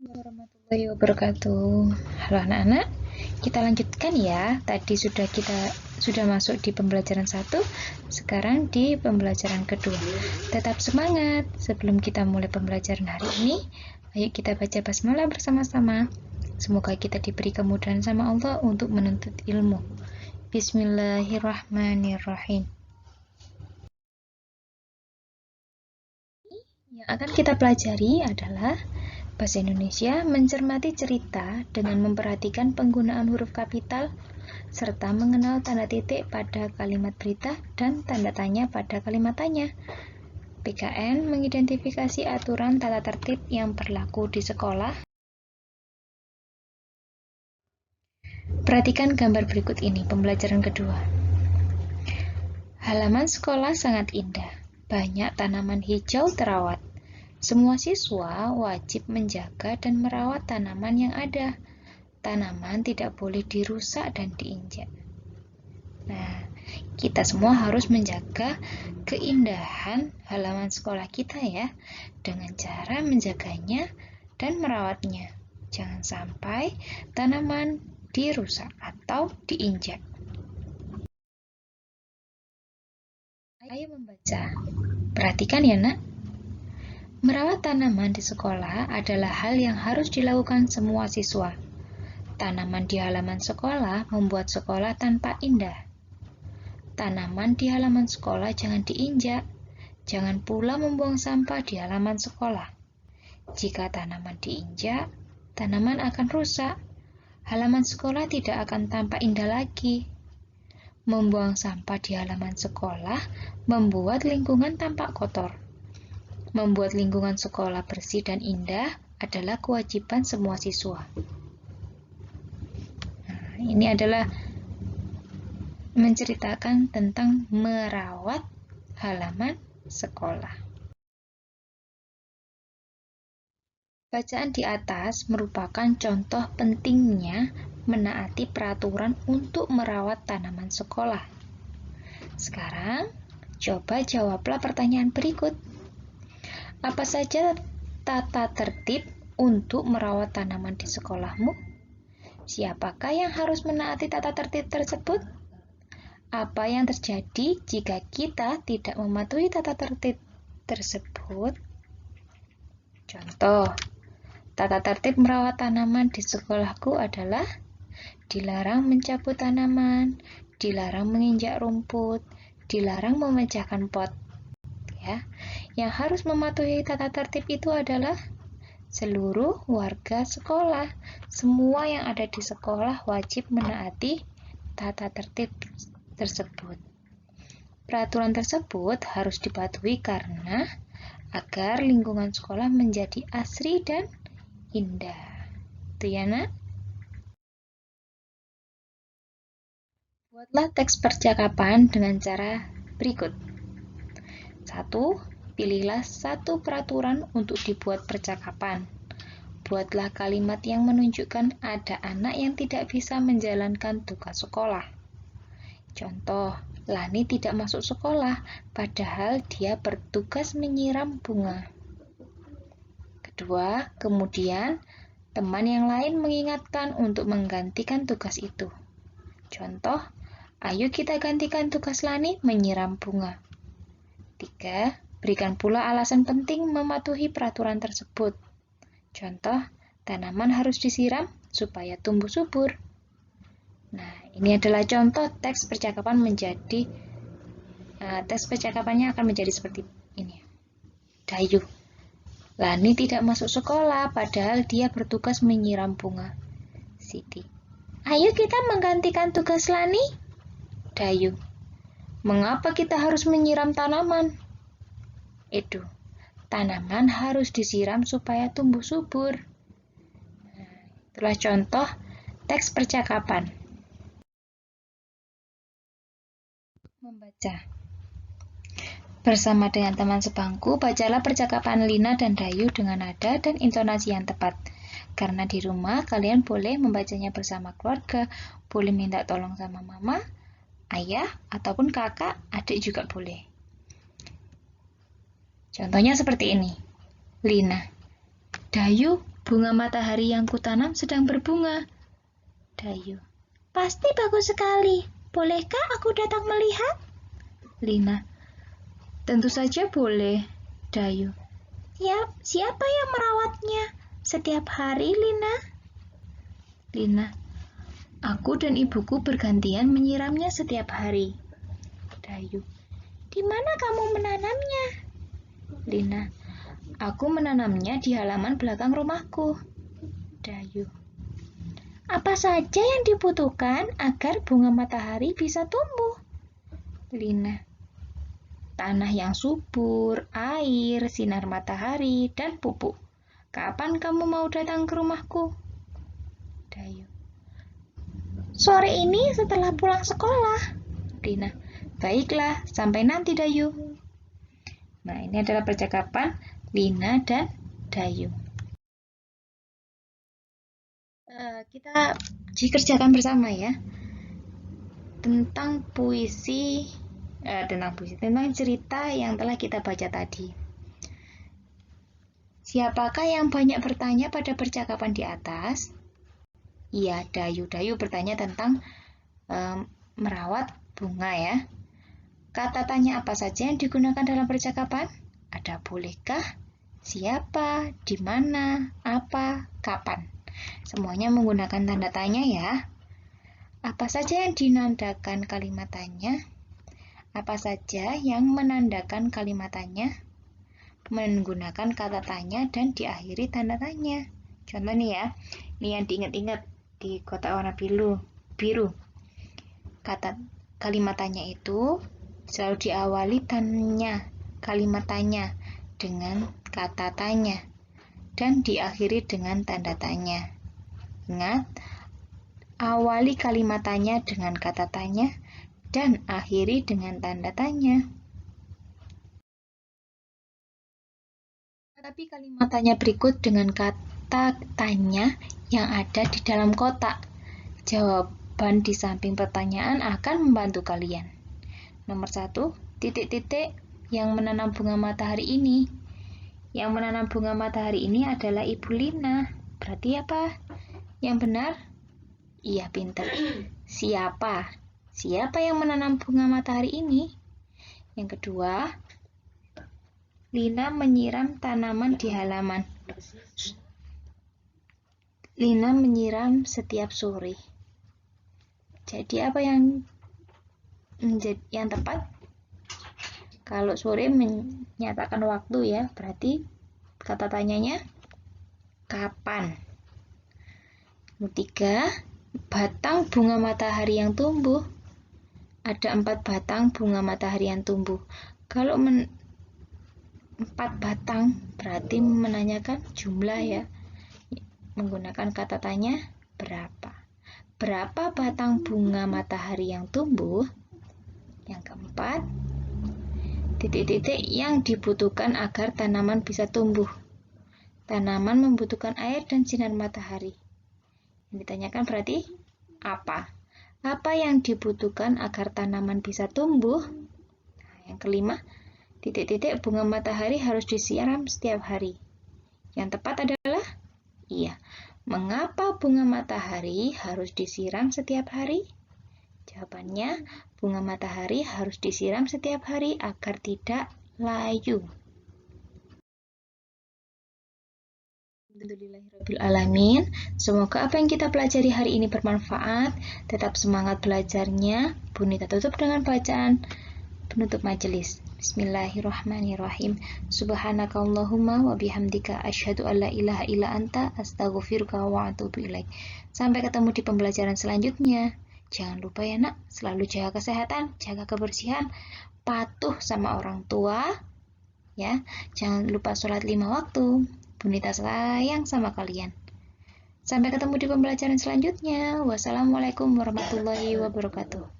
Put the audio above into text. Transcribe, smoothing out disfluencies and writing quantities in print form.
Warahmatullahi wabarakatuh. Halo anak-anak, kita lanjutkan ya. Tadi kita sudah masuk di pembelajaran 1, sekarang di pembelajaran kedua. Tetap semangat. Sebelum kita mulai pembelajaran hari ini, ayo kita baca basmalah bersama-sama. Semoga kita diberi kemudahan sama Allah untuk menuntut ilmu. Bismillahirrahmanirrahim. Yang akan kita pelajari adalah Bahasa Indonesia mencermati cerita dengan memperhatikan penggunaan huruf kapital serta mengenal tanda titik pada kalimat berita dan tanda tanya pada kalimat tanya. PKN mengidentifikasi aturan tata tertib yang berlaku di sekolah. Perhatikan gambar berikut ini, pembelajaran kedua. Halaman sekolah sangat indah, banyak tanaman hijau terawat. Semua siswa wajib menjaga dan merawat tanaman yang ada. Tanaman tidak boleh dirusak dan diinjak. Nah, kita semua harus menjaga keindahan halaman sekolah kita ya, dengan cara menjaganya dan merawatnya. Jangan sampai tanaman dirusak atau diinjak. Ayo membaca. Perhatikan ya, Nak. Merawat tanaman di sekolah adalah hal yang harus dilakukan semua siswa. Tanaman di halaman sekolah membuat sekolah tampak indah. Tanaman di halaman sekolah jangan diinjak. Jangan pula membuang sampah di halaman sekolah. Jika tanaman diinjak, tanaman akan rusak. Halaman sekolah tidak akan tampak indah lagi. Membuang sampah di halaman sekolah membuat lingkungan tampak kotor. Membuat lingkungan sekolah bersih dan indah adalah kewajiban semua siswa. Nah, ini adalah menceritakan tentang merawat halaman sekolah. Bacaan di atas merupakan contoh pentingnya menaati peraturan untuk merawat tanaman sekolah. Sekarang, coba jawablah pertanyaan berikut. Apa saja tata tertib untuk merawat tanaman di sekolahmu? Siapakah yang harus menaati tata tertib tersebut? Apa yang terjadi jika kita tidak mematuhi tata tertib tersebut? Contoh, tata tertib merawat tanaman di sekolahku adalah dilarang mencabut tanaman, dilarang menginjak rumput, dilarang memecahkan pot. Ya, yang harus mematuhi tata tertib itu adalah seluruh warga sekolah. Semua yang ada di sekolah wajib menaati tata tertib tersebut. Peraturan tersebut harus dipatuhi karena agar lingkungan sekolah menjadi asri dan indah. Itu ya, Nak? Buatlah teks percakapan dengan cara berikut. 1. Pilihlah satu peraturan untuk dibuat percakapan. Buatlah kalimat yang menunjukkan ada anak yang tidak bisa menjalankan tugas sekolah. Contoh, Lani tidak masuk sekolah, padahal dia bertugas menyiram bunga. Kedua, kemudian teman yang lain mengingatkan untuk menggantikan tugas itu. Contoh, ayo kita gantikan tugas Lani menyiram bunga. 3. Berikan pula alasan penting mematuhi peraturan tersebut. Contoh, tanaman harus disiram supaya tumbuh subur. Nah, ini adalah contoh teks percakapannya akan menjadi seperti ini. Dayu, Lani tidak masuk sekolah, padahal dia bertugas menyiram bunga. Siti, ayo kita menggantikan tugas Lani. Dayu, mengapa kita harus menyiram tanaman? Edu, tanaman harus disiram supaya tumbuh subur. Nah, itulah contoh teks percakapan. Membaca. Bersama dengan teman sebangku, bacalah percakapan Lina dan Dayu dengan nada dan intonasi yang tepat. Karena di rumah, kalian boleh membacanya bersama keluarga, boleh minta tolong sama mama, ayah, ataupun kakak, adik juga boleh. Contohnya seperti ini. Lina, Dayu, bunga matahari yang kutanam sedang berbunga. Dayu. Pasti bagus sekali. Bolehkah aku datang melihat? Lina. Tentu saja boleh. Dayu. Siapa yang merawatnya setiap hari, Lina? Lina. Aku dan ibuku bergantian menyiramnya setiap hari. Dayu. Di mana kamu menanamnya? Lina. Aku menanamnya di halaman belakang rumahku. Dayu. Apa saja yang dibutuhkan agar bunga matahari bisa tumbuh? Lina. Tanah yang subur, air, sinar matahari, dan pupuk. Kapan kamu mau datang ke rumahku? Dayu. Sore ini setelah pulang sekolah. Lina. Baiklah, sampai nanti Dayu. Nah, ini adalah percakapan Lina dan Dayu. Kita dikerjakan bersama ya. Tentang cerita yang telah kita baca tadi. Siapakah yang banyak bertanya pada percakapan di atas? Iya, Dayu. Dayu bertanya tentang merawat bunga ya. Kata tanya apa saja yang digunakan dalam percakapan? Ada bolehkah, siapa, di mana, apa, kapan. Semuanya menggunakan tanda tanya ya. Apa saja yang dinandakan kalimat tanya? Apa saja yang menandakan kalimat tanya? Menggunakan kata tanya dan diakhiri tanda tanya. Contoh nih ya, ini yang diingat-ingat di kotak warna biru. Kalimat tanya itu selalu diawali kalimat tanya dengan kata tanya dan diakhiri dengan tanda tanya. Ingat, awali kalimat tanya dengan kata tanya dan akhiri dengan tanda tanya. Tetapi kalimat tanya berikut dengan kata tanya yang ada di dalam kotak. Jawaban di samping pertanyaan akan membantu kalian. Nomor 1, titik-titik yang menanam bunga matahari ini. Yang menanam bunga matahari ini adalah Ibu Lina. Berarti apa? Yang benar? Iya, pintar. Siapa? Siapa yang menanam bunga matahari ini? Yang kedua, Lina menyiram tanaman di halaman. Lina menyiram setiap sore. Jadi apa yang tepat? Kalau sore menyatakan waktu ya, berarti kata tanyanya kapan. Nomor 3, batang bunga matahari yang tumbuh. Ada 4 batang bunga matahari yang tumbuh. Kalau 4 batang berarti menanyakan jumlah ya. Menggunakan kata tanya berapa. Berapa batang bunga matahari yang tumbuh? Yang keempat, titik-titik yang dibutuhkan agar tanaman bisa tumbuh. Tanaman membutuhkan air dan sinar matahari. Yang ditanyakan berarti apa? Apa yang dibutuhkan agar tanaman bisa tumbuh? Nah, yang kelima, titik-titik bunga matahari harus disiram setiap hari. Yang tepat adalah iya. Mengapa bunga matahari harus disiram setiap hari? Jawabannya, bunga matahari harus disiram setiap hari agar tidak layu. Alhamdulillahirrabbilalamin. Semoga apa yang kita pelajari hari ini bermanfaat. Tetap semangat belajarnya. Bunita tutup dengan bacaan penutup majelis. Bismillahirrahmanirrahim. Subhanakallahumma wa bihamdika asyhadu an la ilaha illa anta astaghfiruka wa atubu ilaik. Sampai ketemu di pembelajaran selanjutnya. Jangan lupa ya nak, selalu jaga kesehatan, jaga kebersihan, patuh sama orang tua. Ya, jangan lupa sholat 5 waktu. Bunita sayang sama kalian. Sampai ketemu di pembelajaran selanjutnya. Wassalamualaikum warahmatullahi wabarakatuh.